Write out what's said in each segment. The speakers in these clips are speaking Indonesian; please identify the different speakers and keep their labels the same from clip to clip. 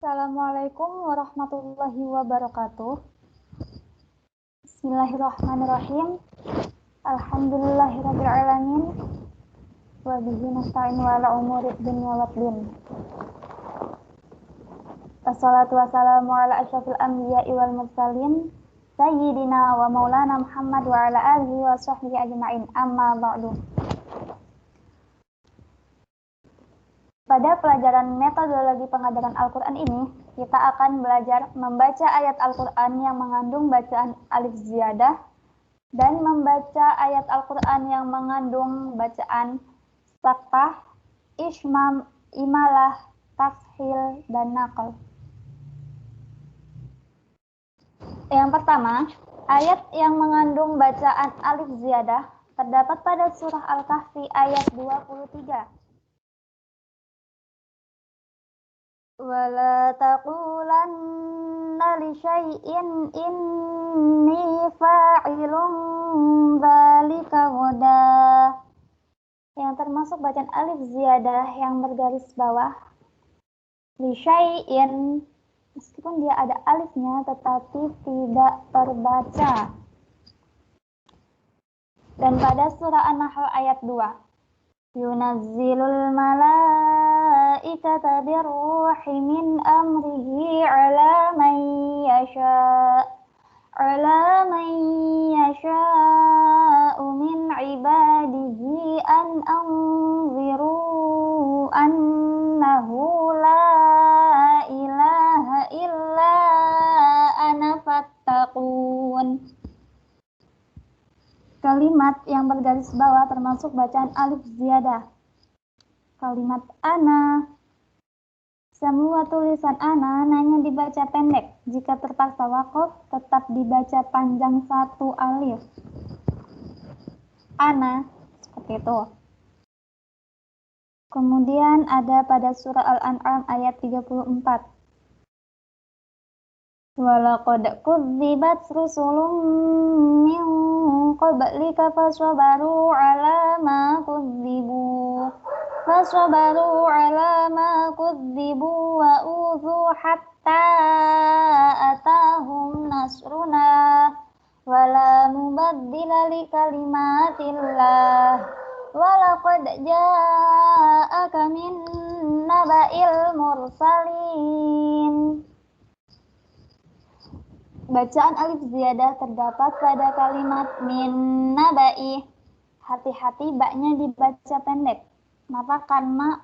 Speaker 1: Assalamualaikum warahmatullahi wabarakatuh. Bismillahirrahmanirrahim. Alhamdulillahirabbil alamin. Wa bihi nasta'in wa ala umuri dunya waddin. Wassalatu wassalamu ala asyrafil anbiya'i wal mursalin sayyidina wa maulana Muhammad wa ala alihi wa sahbihi ajma'in. Amma ba'du. Pada pelajaran metodologi pengajaran Al-Quran ini, kita akan belajar membaca ayat Al-Quran yang mengandung bacaan alif ziyadah dan membaca ayat Al-Quran yang mengandung bacaan saktah, ishmam, imalah, tafhil, dan naql. Yang pertama, ayat yang mengandung bacaan alif ziyadah terdapat pada surah Al-Kahfi ayat 23. Wala taqulanna li syai'in inni fa'ilun dzalika ghadan. Yang termasuk bacaan alif ziyadah yang bergaris bawah. Li syai'in, meskipun dia ada alifnya tetapi tidak terbaca. Dan pada surah An-Nahl ayat 2. Yunazzilul malaikata birruhi min amrihi ala man yasha'u min ibadihi an anziru annahu la ilaha illa ana fattaqun. Kalimat yang bergaris bawah termasuk bacaan alif ziyadah. Kalimat ana, semua tulisan ana hanya dibaca pendek. Jika terpaksa waqaf, tetap dibaca panjang satu alif. Ana, seperti itu. Kemudian ada pada surah Al-An'am ayat 34. Walaqad kudzibat rusulun min qablika faswabaru ala ma kudzibu wa udhu hatta atahum nasruna wala mubaddila li kalimatillah walaqad ja'aka min naba'il mursalin. Bacaan alif ziyadah terdapat pada kalimat min naba'i. Hati-hati baknya dibaca pendek. Kenapa? Karena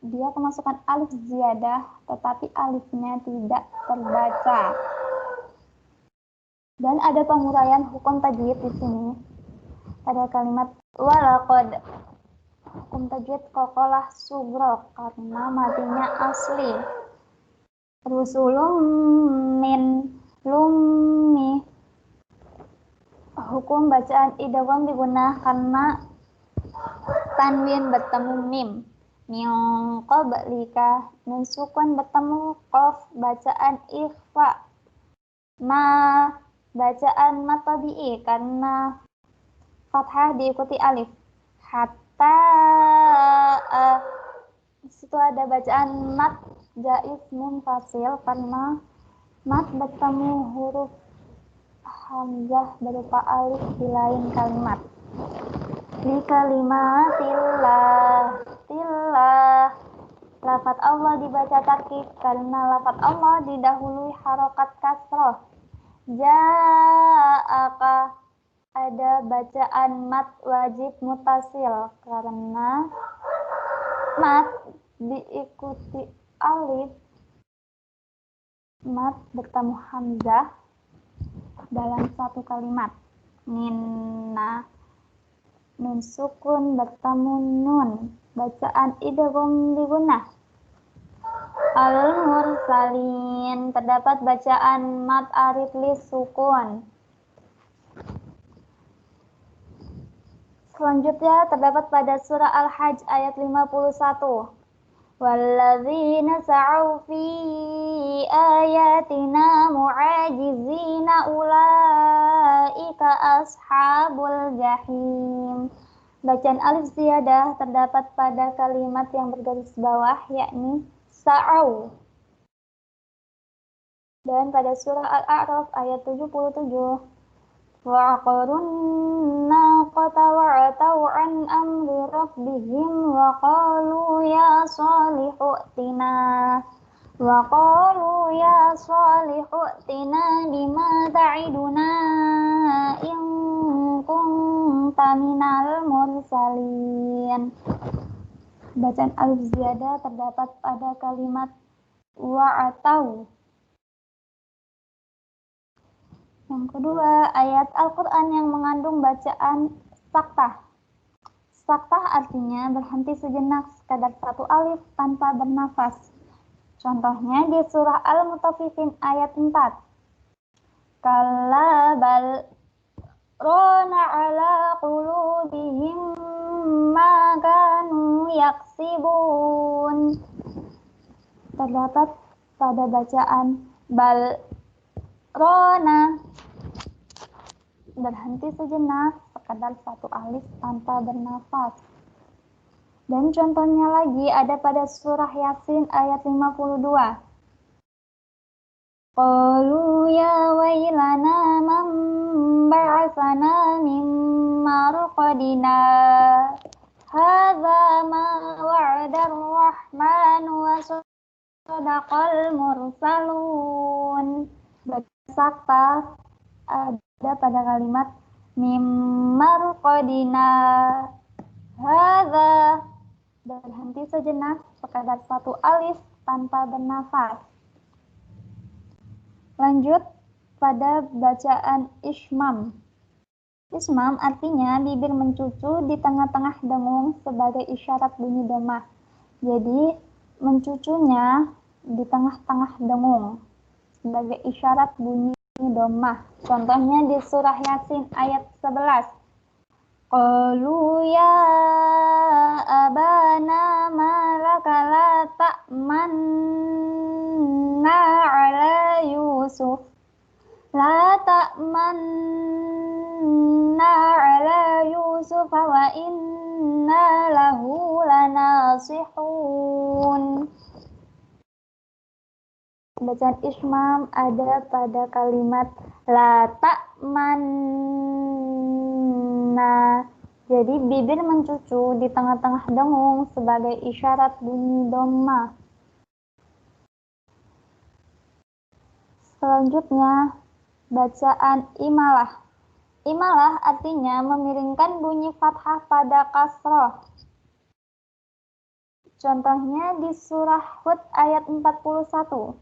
Speaker 1: dia kemasukan alif ziyadah tetapi alifnya tidak terbaca. Dan ada penguraian hukum tajwid di sini. Pada kalimat walaqad. Hukum tajwid qalqalah sugro karena matinya asli. Rusulun min lummi. Hukum bacaan idgham digunakan karena tanwin bertemu mim. Min qablika, nun sukun bertemu qaf, bacaan ikhfa. Ma, bacaan mad tabi'i karena fathah diikuti alif. Hatta, di situ ada bacaan mad jaiz munfasil karena mad bertemu huruf hamzah berupa alif di lain kalimat. Li kalimatillah, tillah. Lafaz Allah dibaca tarkib karena lafaz Allah didahului harokat kasroh. Ja'aka, ada bacaan mad wajib mutasil karena mad diikuti alif. Mad bertemu hamzah dalam satu kalimat. Minna, nun sukun bertemu nun, bacaan idgham digunakan. Al-mursalin, terdapat bacaan mad arif lis sukun. Selanjutnya terdapat pada surah Al-Hajj ayat 51. Walladzina sa'u fi ayatina mu'ajizina ulaika ashabul jahim. Bacaan alif ziyadah terdapat pada kalimat yang bergaris bawah yakni sa'au. Dan pada surah Al-A'raf ayat 77, wa'aqarun naqata wa'atau an amri rabbihim wa qalu ya salihu tina bima ta'iduna in kunta minal mursalin. Bacaan alif ziyadah terdapat pada kalimat wa'atau. Yang kedua, ayat Al-Quran yang mengandung bacaan saktah. Saktah artinya berhenti sejenak sekadar satu alif tanpa bernafas. Contohnya di surah Al-Mutaffifin ayat 4. Kalla bal rana ala qulubihim ma kanu yaksibun. Terdapat pada bacaan bal rona berhenti sejenak sekadar satu alif tanpa bernafas. Dan contohnya lagi ada pada surah Yasin ayat 52. Qalu ya wailana man ba'atsana min marqadina hadza ma wa'ada ar-rahman wa sadaqal mursalun. Sakta ada pada kalimat mimar qadina hadza berhenti sejenak sekadar satu alif tanpa bernafas. Lanjut pada bacaan ismam. Ismam artinya bibir mencucu di tengah-tengah dengung sebagai isyarat bunyi domah. Jadi mencucunya di tengah-tengah dengung sebagai isyarat bunyi domah. Contohnya di surah Yasin ayat 11. Qalu ya abana malaka la ta'manna ala Yusuf wa inna lahu lanasihun. Bacaan ismam ada pada kalimat la ta'manna. Jadi bibir mencucu di tengah-tengah dengung sebagai isyarat bunyi domah. Selanjutnya bacaan imalah. Imalah artinya memiringkan bunyi fathah pada kasroh. Contohnya di surah Hud ayat 41.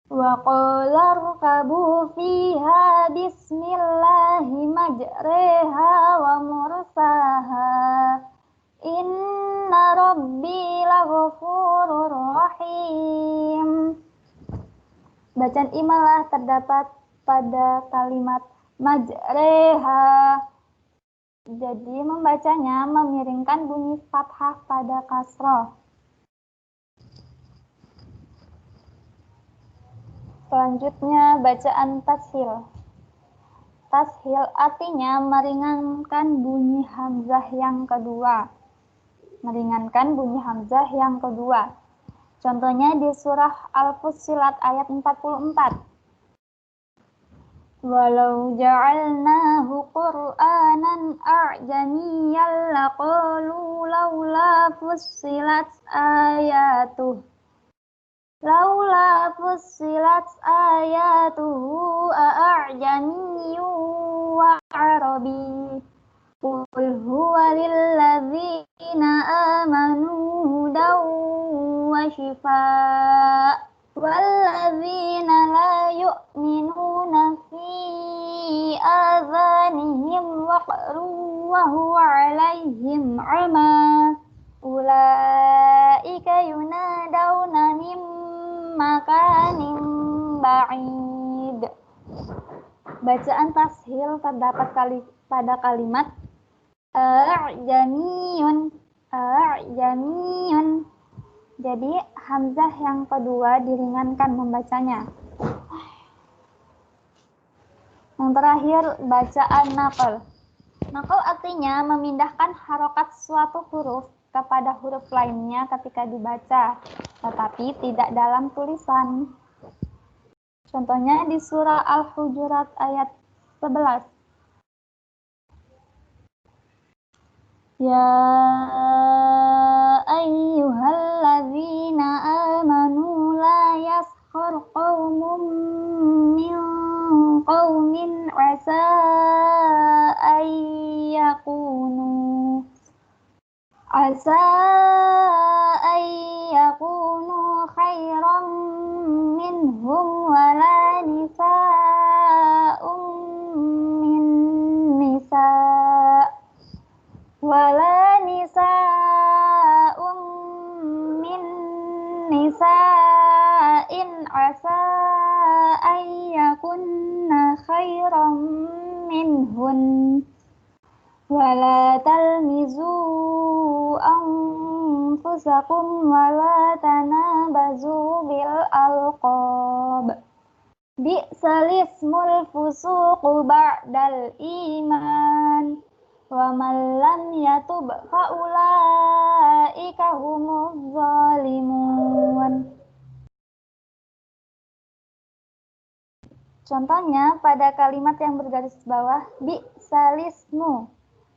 Speaker 1: Wa qala rkabu fiha bismillahi majreha wa mursaha inna rabbi laghafurur rahim. Bacaan imalah terdapat pada kalimat majreha. Jadi membacanya memiringkan bunyi fathah pada kasroh. Selanjutnya bacaan tashil. Tashil artinya meringankan bunyi hamzah yang kedua. Meringankan bunyi hamzah yang kedua. Contohnya di surah Al-Fussilat ayat 44. Walau ja'alnahu Qur'anan a'jamiyyan laqalu laula fussilat ayatuh. Laula fussilat ayatuhu a'jamiyyu wa arabi. Qul huwa lilladzina amanu hudan wa shifaa. Walladzina la yu'minuna fi adhanihim waqrun wa huwa 'alaihim 'ama. Ulaika yunadawna min makanin ba'id. Bacaan tashil terdapat pada kalimat a'jamiyun. Jadi hamzah yang kedua diringankan membacanya. Yang terakhir bacaan naqal. Naqal artinya memindahkan harokat suatu huruf kepada huruf lainnya ketika dibaca. tetapi tidak dalam tulisan. Contohnya di surah Al-Hujurat ayat 11. Ya ayyuhalladzina amanu la yaskhar qaumun min qaumin asa ayyakunu khairan minhum wala nisa'un min nisa' wala nisa'un min nisa'in asa ayyakunna khairan minhun wala talmizu anfusakum wala tanabazu bil alqab bi'sal ismul fusuqu ba'dal iman wa man lam yatub faulaika humuz zalimun. Contohnya pada kalimat yang bergaris bawah bi'sal ismu.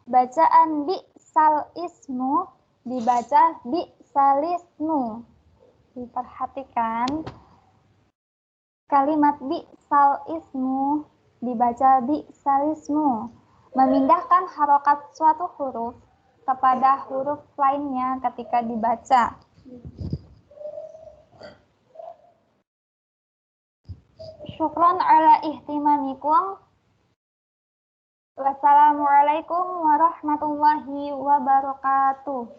Speaker 1: Bacaan bi'sal ismu dibaca bi'sal ismu. Diperhatikan kalimat bi'sal ismu dibaca bi'sal ismu. Memindahkan harokat suatu huruf kepada huruf lainnya ketika dibaca. Syukran ala ihtimamikum. Wassalamualaikum warahmatullahi wabarakatuh.